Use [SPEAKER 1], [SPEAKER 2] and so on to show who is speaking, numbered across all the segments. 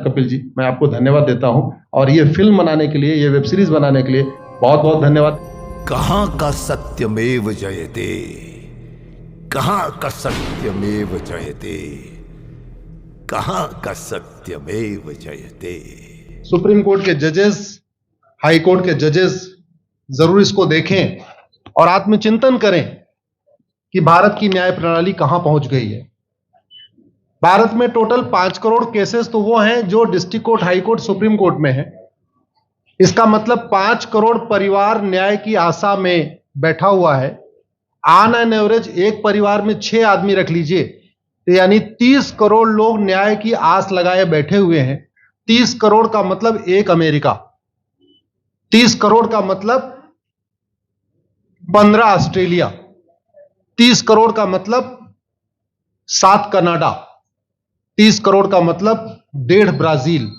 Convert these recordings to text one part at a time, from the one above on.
[SPEAKER 1] कपिल जी, मैं आपको धन्यवाद देता हूं और ये फिल्म बनाने के लिए, ये वेब सीरीज बनाने के लिए बहुत बहुत धन्यवाद।
[SPEAKER 2] कहां का सत्यमेव जयते, कहां का सत्यमेव जयते, कहां का सत्यमेव जयते।
[SPEAKER 1] सुप्रीम कोर्ट के जजेस, हाई कोर्ट के जजेस जरूर इसको देखें और आत्मचिंतन करें कि भारत की न्याय प्रणाली कहां पहुंच गई है। भारत में टोटल 5 करोड़ केसेस तो वो हैं जो district court, high court, supreme court में है। इसका मतलब 5 करोड़ परिवार न्याय की आशा में बैठा हुआ है। ऑन एन एवरेज एक परिवार में 6 आदमी रख लीजिए, तो यानी 30 करोड़ लोग न्याय की आस लगाए बैठे हुए हैं। 30 करोड़ का मतलब एक अमेरिका, 30 करोड़ का मतलब 15 ऑस्ट्रेलिया, 30 करोड़ का मतलब 7 कनाडा, 30 करोड़ का मतलब 1.5 ब्राजील।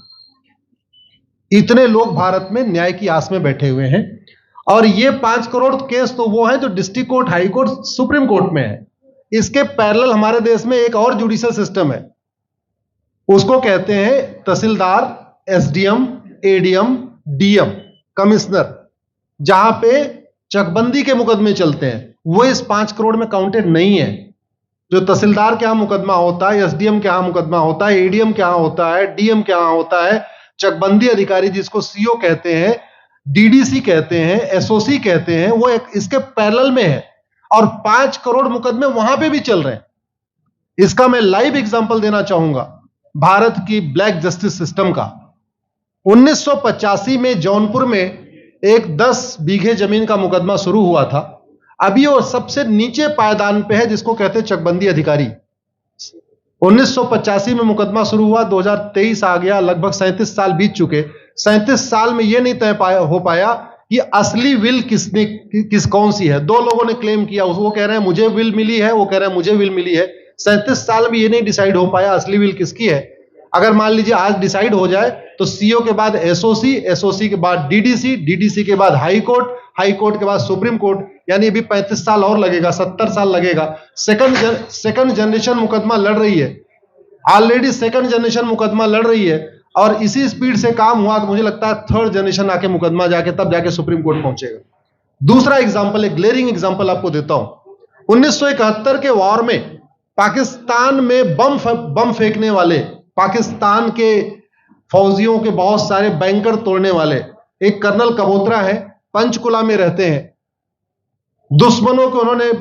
[SPEAKER 1] इतने लोग भारत में न्याय की आस में बैठे हुए हैं। और ये 5 करोड़ केस तो वो हैं जो district court, high court, supreme court में है। इसके पैरेलल हमारे देश में एक और जुडिशियल सिस्टम है, उसको कहते हैं तहसीलदार, एसडीएम, एडीएम, डीएम, कमिश्नर, जहां पे चकबंदी के मुकदमे चलते हैं। वो इस 5 करोड़ में काउंटेड नहीं है। जो तहसीलदार के यहां मुकदमा होता है, एसडीएम के यहां मुकदमा होता है, एडीएम के यहां होता है, डीएम के यहां होता है, चकबंदी अधिकारी जिसको सीओ कहते हैं, डीडीसी कहते हैं, एसओसी कहते हैं, वो इसके पैरेलल में है और 5 करोड़ मुकदमे वहां पे भी चल रहे हैं। इसका मैं लाइव एग्जांपल देना चाहूंगा भारत की ब्लैक जस्टिस सिस्टम का। 1985 में जौनपुर में एक 10 बीघे जमीन का मुकदमा शुरू हुआ था। अभी वो सबसे नीचे पायदान पे है, जिसको कहते हैं चकबंदी अधिकारी। 1985 में मुकदमा शुरू हुआ, 2023 आ गया, लगभग 37 साल बीत चुके। 37 साल में यह नहीं तय हो पाया कि असली विल कौन सी है। 2 लोगों ने क्लेम किया, वो कह रहे हैं मुझे विल मिली है, वो कह रहे हैं मुझे विल मिली है। 37 साल में यह नहीं डिसाइड हो पाया असली विल किसकी है। अगर मान लीजिए आज डिसाइड हो जाए तो सीओ के बाद एसओसी, एसओसी के बाद डीडीसी, डीडीसी के बाद हाई कोर्ट, हाई कोर्ट के बाद सुप्रीम कोर्ट, यानी अभी 35 साल और लगेगा, 70 साल लगेगा। सेकंड जनरेशन मुकदमा लड़ रही है, ऑलरेडी सेकंड जनरेशन मुकदमा लड़ रही है और इसी स्पीड से काम हुआ तो मुझे लगता है थर्ड जनरेशन आके मुकदमा तब जाके सुप्रीम कोर्ट पहुंचेगा। दूसरा एग्जांपल, एक ग्लेरिंग एग्जांपल आपको देता हूं। 1971 के वॉर में पाकिस्तान में बम फेंकने वाले, पाकिस्तान के फौजियों के बहुत सारे बैंकर तोड़ने वाले एक कर्नल कबोत्रा है, पंचकुला में रहते हैं। दुश्मनों को उन्होंने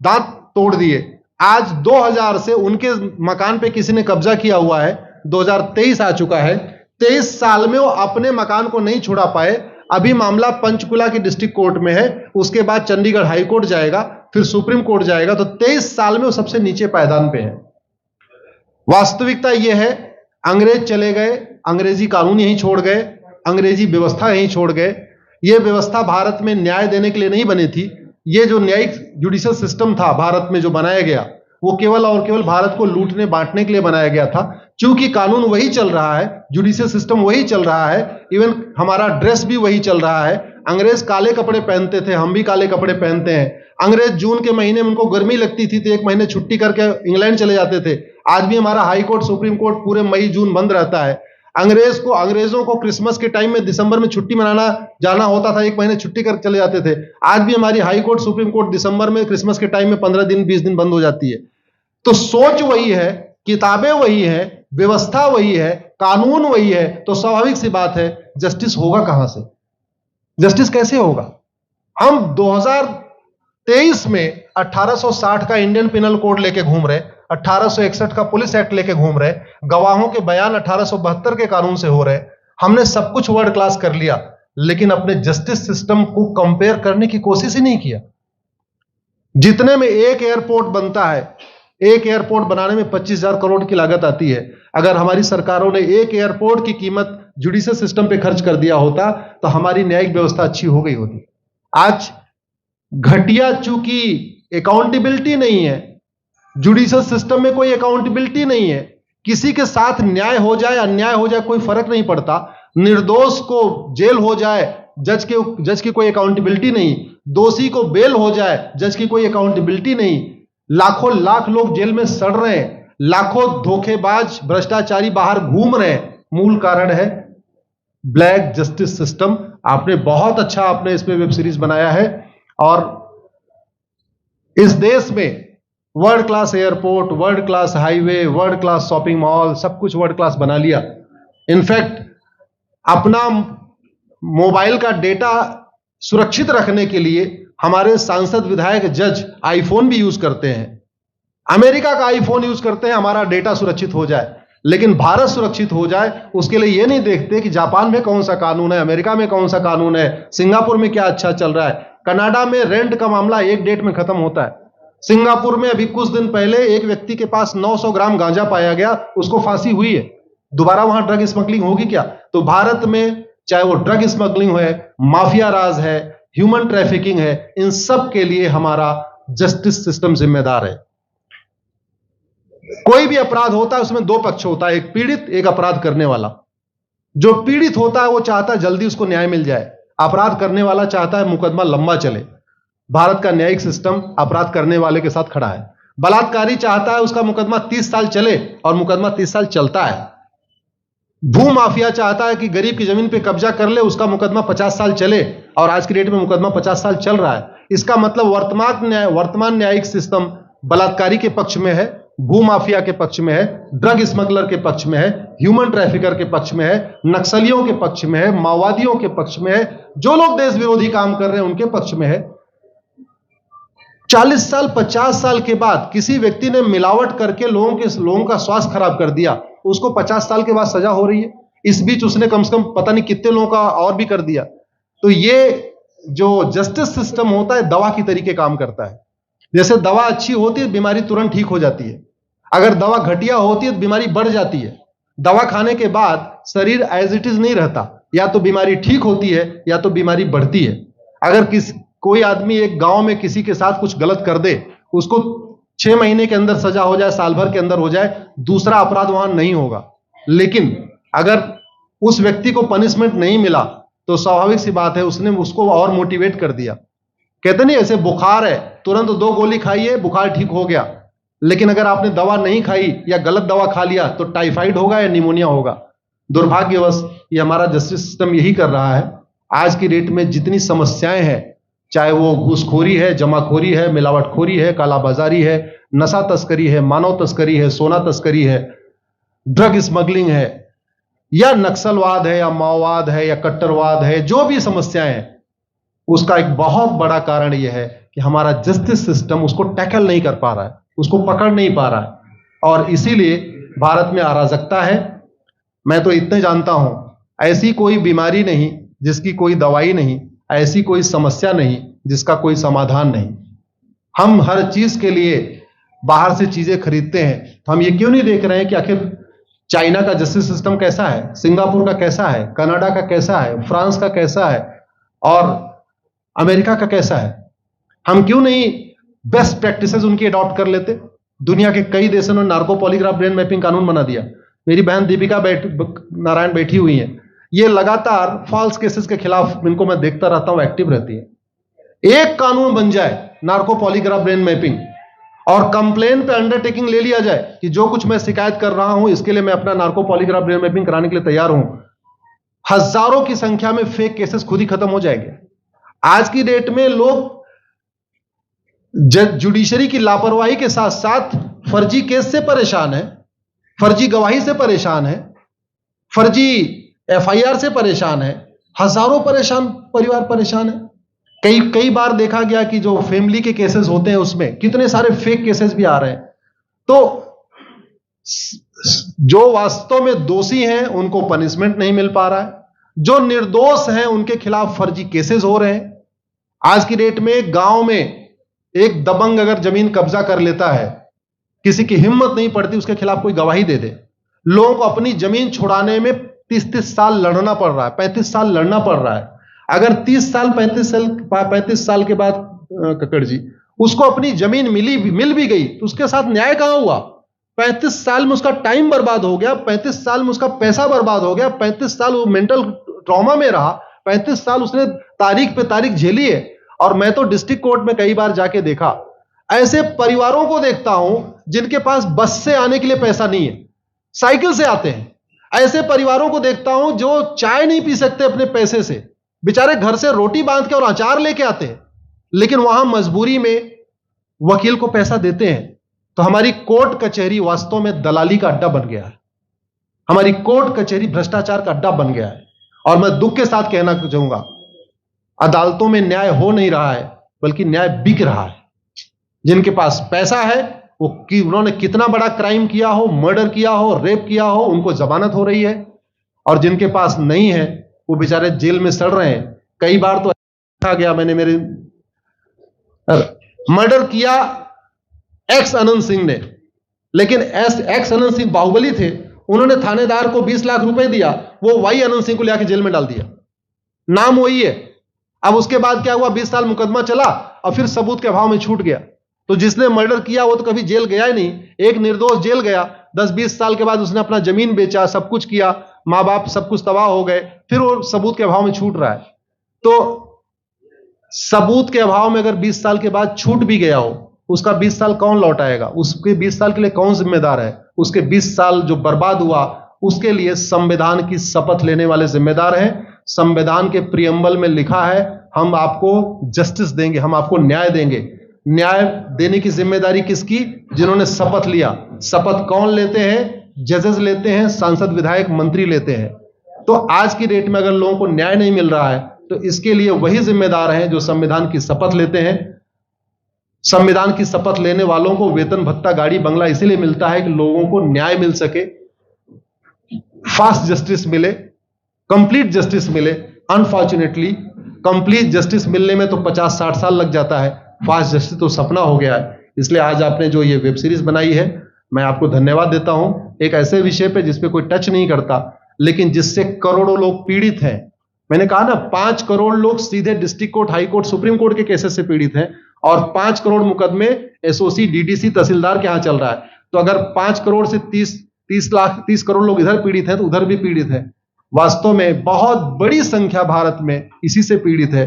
[SPEAKER 1] दांत तोड़ दिए। आज 2000 से उनके मकान पे किसी ने कब्जा किया हुआ है। 2023 आ चुका है, 23 साल में वो अपने मकान को नहीं छुड़ा पाए। अभी मामला पंचकुला की डिस्ट्रिक्ट कोर्ट में है, उसके बाद चंडीगढ़ हाई कोर्ट जाएगा, फिर सुप्रीम कोर्ट जाएगा। तो 23 साल में वो सबसे नीचे पायदान पे है। वास्तविकता यह है, अंग्रेज चले गए, अंग्रेजी कानून यहीं छोड़ गए, अंग्रेजी व्यवस्था यहीं छोड़ गए। यह व्यवस्था भारत में न्याय देने के लिए नहीं बनी थी। यह जो न्यायिक जुडिशियल सिस्टम था भारत में जो बनाया गया, वो केवल और केवल भारत को लूटने बांटने के लिए बनाया गया था। क्योंकि कानून वही चल रहा है, जुडिशियल सिस्टम वही चल रहा है, इवन हमारा ड्रेस भी वही चल रहा है। अंग्रेज काले कपड़े पहनते थे, हम भी काले कपड़े पहनते हैं। अंग्रेज जून के महीने में उनको गर्मी लगती थी तो 1 महीने छुट्टी करके इंग्लैंड चले जाते थे। आज भी हमारा हाई कोर्ट, सुप्रीम कोर्ट पूरे मई जून बंद रहता है। अंग्रेजों को क्रिसमस के टाइम में दिसंबर में छुट्टी मनाना जाना होता था, 1 महीने छुट्टी कर चले जाते थे। आज भी हमारी हाई कोर्ट, सुप्रीम कोर्ट दिसंबर में, क्रिसमस के टाइम में 15 दिन 20 दिन बंद हो जाती है। तो सोच वही है, किताबें वही है, व्यवस्था वही है, कानून वही है, तो स्वाभाविक सी बात है जस्टिस होगा कहां से? जस्टिस कैसे होगा? हम 2023 में 1860 का इंडियन पिनल कोड लेके घूम रहे, 1861 का पुलिस एक्ट लेके घूम रहे, गवाहों के बयान 1872 के कानून से हो रहे। हमने सब कुछ वर्ल्ड क्लास कर लिया, लेकिन अपने जस्टिस सिस्टम को कंपेयर करने की कोशिश ही नहीं किया। जितने में एक एयरपोर्ट बनता है, एक एयरपोर्ट बनाने में 25,000 करोड़ की लागत आती है। अगर हमारी सरकारों ने एक एयरपोर्ट की कीमत जुडिशियल सिस्टम पे खर्च कर दिया होता तो हमारी न्यायिक व्यवस्था अच्छी हो गई होती। आज घटिया, चूंकि अकाउंटेबिलिटी नहीं है, जुडिशियल सिस्टम में कोई अकाउंटेबिलिटी नहीं है, किसी के साथ न्याय हो जाए अन्याय हो जाए कोई फर्क नहीं पड़ता, निर्दोष को जेल हो जाए जज की कोई अकाउंटेबिलिटी नहीं, दोषी को बेल हो जाए जज की कोई अकाउंटेबिलिटी नहीं, लाख लोग जेल में सड़ रहे हैं, लाखों धोखेबाज भ्रष्टाचारी बाहर घूम रहे हैं, मूल कारण है ब्लैक जस्टिस सिस्टम। आपने बहुत अच्छा आपने इस पे वेब सीरीज बनाया है, और इस देश में world class airport, world class highway, world class shopping mall, सब कुछ वर्ल्ड क्लास बना लिया। इनफैक्ट अपना मोबाइल का डेटा सुरक्षित रखने के लिए हमारे सांसद, विधायक, जज आईफोन भी यूज करते हैं, अमेरिका का आईफोन यूज करते हैं हमारा डेटा सुरक्षित हो जाए। लेकिन भारत सुरक्षित हो जाए उसके लिए यह नहीं देखते कि जापान में कौन सा कानून है, अमेरिका में कौन सा कानून है, सिंगापुर में क्या अच्छा चल रहा है। कनाडा में रेंट का मामला एक डेट में खत्म होता है। सिंगापुर में अभी कुछ दिन पहले एक व्यक्ति के पास 900 ग्राम गांजा पाया गया, उसको फांसी हुई है। दोबारा वहां ड्रग स्मगलिंग होगी क्या? तो भारत में चाहे वो ड्रग स्मगलिंग है, माफिया राज है, ह्यूमन ट्रैफिकिंग है, इन सब के लिए हमारा जस्टिस सिस्टम जिम्मेदार है। कोई भी अपराध होता है उसमें दो पक्ष होता है, एक पीड़ित, एक अपराध करने वाला। जो पीड़ित होता है वो चाहता है जल्दी उसको न्याय मिल जाए, अपराध करने वाला चाहता है मुकदमा लंबा चले। भारत का न्यायिक सिस्टम अपराध करने वाले के साथ खड़ा है। बलात्कारी चाहता है उसका मुकदमा 30 साल चले, और मुकदमा 30 साल चलता है। भू माफिया चाहता है कि गरीब की जमीन पे कब्जा कर ले, उसका मुकदमा 50 साल चले, और आज की डेट में मुकदमा 50 साल चल रहा है। इसका मतलब वर्तमान न्यायिक सिस्टम बलात्कारी के पक्ष में है, भू माफिया के पक्ष में है, ड्रग स्मगलर के पक्ष में है, ह्यूमन ट्रैफिकर के पक्ष में है, नक्सलियों के पक्ष में है, माओवादियों के पक्ष में है, जो लोग देश विरोधी काम कर रहे हैं उनके पक्ष में है। 40 साल 50 साल के बाद किसी व्यक्ति ने मिलावट करके लोगों का स्वास्थ्य खराब कर दिया, उसको 50 साल के बाद सजा हो रही है। इस बीच उसने कम से कम पता नहीं कितने लोगों का और भी कर दिया। तो ये जो जस्टिस सिस्टम होता है दवा की तरीके काम करता है। जैसे दवा अच्छी होती है बीमारी तुरंत ठीक हो जाती है, अगर दवा घटिया होती है तो बीमारी बढ़ जाती है। दवा खाने के बाद शरीर एज इट इज नहीं रहता, या तो बीमारी ठीक होती है या तो बीमारी बढ़ती है। अगर कोई आदमी एक गांव में किसी के साथ कुछ गलत कर दे, उसको 6 महीने के अंदर सजा हो जाए, साल भर के अंदर हो जाए, दूसरा अपराध वहां नहीं होगा। लेकिन अगर उस व्यक्ति को पनिशमेंट नहीं मिला तो स्वाभाविक सी बात है उसने उसको और मोटिवेट कर दिया। कहते नहीं ऐसे बुखार है, तुरंत 2 गोली खाइए बुखार ठीक हो गया। लेकिन अगर आपने दवा नहीं खाई या गलत दवा खा लिया तो टाइफाइड होगा या निमोनिया होगा। दुर्भाग्यवश ये हमारा जस्टिस सिस्टम यही कर रहा है। आज की डेट में जितनी समस्याएं हैं, चाहे वो घूसखोरी है, जमाखोरी है, मिलावटखोरी है, कालाबाजारी है, नशा तस्करी है, मानव तस्करी है, सोना तस्करी है, ड्रग स्मगलिंग है, या नक्सलवाद है, या माओवाद है, या कट्टरवाद है, जो भी समस्याएं हैं, उसका एक बहुत बड़ा कारण यह है कि हमारा जस्टिस सिस्टम उसको टैकल नहीं कर पा रहा है, उसको पकड़ नहीं पा रहा है, और इसीलिए भारत में अराजकता है। मैं तो इतने जानता हूं, ऐसी कोई बीमारी नहीं जिसकी कोई दवाई नहीं, ऐसी कोई समस्या नहीं जिसका कोई समाधान नहीं। हम हर चीज के लिए बाहर से चीजें खरीदते हैं, तो हम ये क्यों नहीं देख रहे हैं कि आखिर चाइना का जस्टिस सिस्टम कैसा है, सिंगापुर का कैसा है, कनाडा का कैसा है, फ्रांस का कैसा है, और अमेरिका का कैसा है। हम क्यों नहीं बेस्ट प्रैक्टिसेस उनकी अडॉप्ट कर लेते। दुनिया के कई देशों ने नार्को पॉलीग्राफ ब्रेन मैपिंग कानून बना दिया। मेरी बहन दीपिका नारायण बैठी हुई है, ये लगातार फॉल्स केसेस के खिलाफ, इनको मैं देखता रहता हूं, एक्टिव रहती है। एक कानून बन जाए नार्को पॉलीग्राफ ब्रेन मैपिंग, और कंप्लेन पे अंडरटेकिंग ले लिया जाए कि जो कुछ मैं शिकायत कर रहा हूं इसके लिए मैं अपना नार्को पॉलीग्राफ ब्रेन मैपिंग कराने के लिए तैयार हूं, हजारों की संख्या में फेक केसेस खुद ही खत्म हो जाएंगे। आज की डेट में लोग जुडिशरी की लापरवाही के साथ साथ फर्जी केस से परेशान है, फर्जी गवाही से परेशान है, फर्जी एफआईआर से परेशान है, हजारों परिवार परेशान है। कई बार देखा गया कि जो फैमिली के केसेस होते हैं उसमें कितने सारे फेक केसेस भी आ रहे हैं। तो जो वास्तव में दोषी हैं उनको पनिशमेंट नहीं मिल पा रहा है, जो निर्दोष हैं उनके खिलाफ फर्जी केसेस हो रहे हैं। आज की डेट में गांव में एक दबंग अगर जमीन कब्जा कर लेता है, किसी की हिम्मत नहीं पड़ती उसके खिलाफ कोई गवाही दे दे। लोगों को अपनी जमीन छुड़ाने में 30 साल लड़ना पड़ रहा है, 35 साल लड़ना पड़ रहा है। अगर 30 साल 35 साल के बाद कक्कड़ जी उसको अपनी जमीन मिल भी गई तो उसके साथ न्याय कहां हुआ? 35 साल में उसका टाइम बर्बाद हो गया, 35 साल में उसका पैसा बर्बाद हो गया, 35 साल वो मेंटल ट्रॉमा में रहा, 35 साल उसने तारीख पे तारीख झेली है। और मैं तो डिस्ट्रिक्ट कोर्ट में कई बार जाके देखा, ऐसे परिवारों को देखता हूं जिनके पास बस से आने के लिए पैसा नहीं है, साइकिल से आते हैं। ऐसे परिवारों को देखता हूं जो चाय नहीं पी सकते अपने पैसे से, बेचारे घर से रोटी बांध के और अचार लेके आते हैं, लेकिन वहां मजबूरी में वकील को पैसा देते हैं। तो हमारी कोर्ट कचहरी वास्तव में दलाली का अड्डा बन गया है। हमारी कोर्ट कचहरी भ्रष्टाचार का अड्डा बन गया है। और मैं दुख के साथ कहना चाहूंगा, अदालतों में न्याय हो नहीं रहा है, बल्कि न्याय बिक रहा है। जिनके पास पैसा है, वो कि उन्होंने कितना बड़ा क्राइम किया हो, मर्डर किया हो, रेप किया हो, उनको जमानत हो रही है। और जिनके पास नहीं है, वो बेचारे जेल में सड़ रहे हैं। कई बार तो देखा गया, मैंने मेरे मर्डर किया एक्स अनंत सिंह ने, लेकिन एक्स अनंत सिंह बाहुबली थे, उन्होंने थानेदार को 20 लाख रुपए दिया, वो वाई अनंत सिंह को लेकर जेल में डाल दिया। नाम वही है। अब उसके बाद क्या हुआ, 20 साल मुकदमा चला और फिर सबूत के अभाव में छूट गया। तो जिसने मर्डर किया वो तो कभी जेल गया ही नहीं। एक निर्दोष जेल गया, 10-20 साल के बाद उसने अपना जमीन बेचा, सब कुछ किया, मां बाप सब कुछ तबाह हो गए, फिर वो सबूत के अभाव में छूट रहा है। तो सबूत के अभाव में अगर 20 साल के बाद छूट भी गया हो, उसका 20 साल कौन लौटाएगा? उसके 20 साल के लिए कौन जिम्मेदार है? उसके 20 साल जो बर्बाद हुआ, उसके लिए संविधान की शपथ लेने वाले जिम्मेदार हैं। संविधान के प्रियम्बल में लिखा है, हम आपको जस्टिस देंगे, हम आपको न्याय देंगे। न्याय देने की जिम्मेदारी किसकी? जिन्होंने शपथ लिया। शपथ कौन लेते हैं? जजेस लेते हैं, सांसद, विधायक, मंत्री लेते हैं। तो आज की डेट में अगर लोगों को न्याय नहीं मिल रहा है, तो इसके लिए वही जिम्मेदार हैं जो संविधान की शपथ लेते हैं। संविधान की शपथ लेने वालों को वेतन, भत्ता, गाड़ी, बंगला इसीलिए मिलता है कि लोगों को न्याय मिल सके, फास्ट जस्टिस मिले, कंप्लीट जस्टिस मिले। अनफॉर्चुनेटली कंप्लीट जस्टिस मिलने में तो 50-60 साल लग जाता है, फास्ट जस्टिस तो सपना हो गया है। इसलिए आज आपने जो ये वेब सीरीज बनाई है, मैं आपको धन्यवाद देता हूं। एक ऐसे विषय पे जिस पे कोई टच नहीं करता, लेकिन जिससे करोड़ों लोग पीड़ित हैं। मैंने कहा ना, 5 करोड़ लोग सीधे district court, high court, supreme court के केसेस से पीड़ित हैं, और 5 करोड़ मुकदमे एसओसी, डीडीसी, तहसीलदार के यहां चल रहा है। तो अगर 5 करोड़ से 30 करोड़ लोग इधर पीड़ित हैं, तो उधर भी पीड़ित है। वास्तव में बहुत बड़ी संख्या भारत में इसी से पीड़ित है।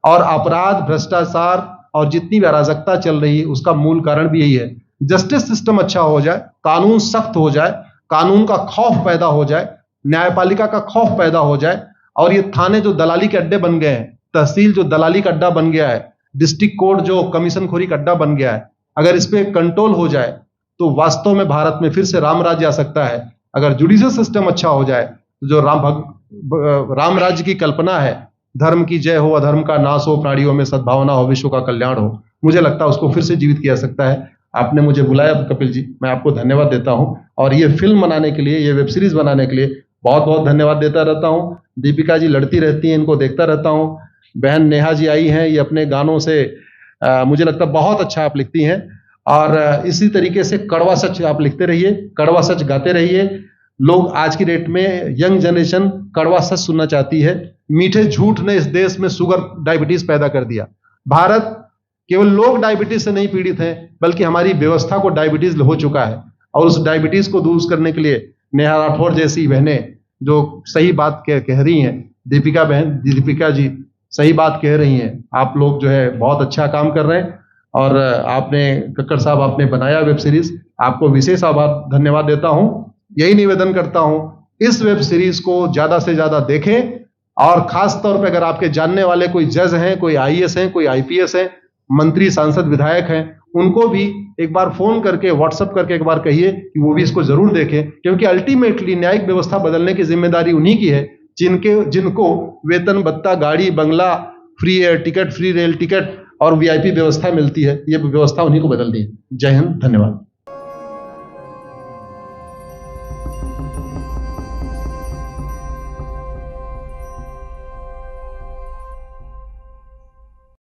[SPEAKER 1] और अपराध, भ्रष्टाचार और जितनी भी अराजकता चल रही है, उसका मूल कारण भी यही है। जस्टिस सिस्टम अच्छा हो जाए, कानून सख्त हो जाए, कानून का खौफ पैदा हो जाए, न्यायपालिका का खौफ पैदा हो जाए, और ये थाने जो दलाली के अड्डे बन गए हैं, तहसील जो दलाली का अड्डा बन गया है, डिस्ट्रिक्ट कोर्ट जो कमीशनखोरी का अड्डा बन गया है, अगर इस पे कंट्रोल हो जाए तो वास्तव में भारत में फिर से राम राज्य आ सकता है। अगर जुडिशियल सिस्टम अच्छा हो जाए, तो जो राम राज्य की कल्पना है, धर्म की जय हो, अधर्म का नाश हो, प्राणियों में सद्भावना हो, विश्व का कल्याण हो, मुझे लगता है उसको फिर से जीवित किया सकता है। आपने मुझे बुलाया कपिल जी, मैं आपको धन्यवाद देता हूं। और ये फिल्म बनाने के लिए, ये वेब सीरीज बनाने के लिए बहुत बहुत धन्यवाद देता रहता हूं। दीपिका जी लड़ती रहती हैं, इनको देखता रहता हूं। बहन नेहा जी आई हैं, ये अपने गानों से मुझे लगता है बहुत अच्छा आप लिखती हैं। और इसी तरीके से कड़वा सच आप लिखते रहिए, कड़वा सच गाते रहिए। लोग आज की डेट में, यंग जनरेशन कड़वा सच सुनना चाहती है। मीठे झूठ ने इस देश में शुगर, डायबिटीज पैदा कर दिया। भारत केवल लोग डायबिटीज से नहीं पीड़ित हैं, बल्कि हमारी व्यवस्था को डायबिटीज हो चुका है। और उस डायबिटीज को दूर करने के लिए नेहा राठौर जैसी बहनें जो सही बात कह रही हैं, दीपिका जी सही बात कह रही हैं। आप लोग जो है बहुत अच्छा काम कर रहे हैं। और आपने, कक्कड़ साहब, आपने बनाया वेब सीरीज, आपको विशेष आभार, धन्यवाद देता हूं। यही निवेदन करता हूं, इस वेब सीरीज को ज्यादा से ज्यादा देखें। और खास तौर पे अगर आपके जानने वाले कोई जज हैं, कोई आईएएस हैं, कोई आईपीएस हैं, मंत्री, सांसद, विधायक हैं, उनको भी एक बार फोन करके, व्हाट्सएप करके एक बार कहिए कि वो भी इसको जरूर देखें। क्योंकि अल्टीमेटली न्यायिक व्यवस्था बदलने की जिम्मेदारी उन्हीं की है जिनको वेतन, भत्ता, गाड़ी, बंगला, free air ticket, free rail ticket और वीआईपी व्यवस्था मिलती है। ये व्यवस्था उन्हीं को बदलनी है। जय हिंद, धन्यवाद।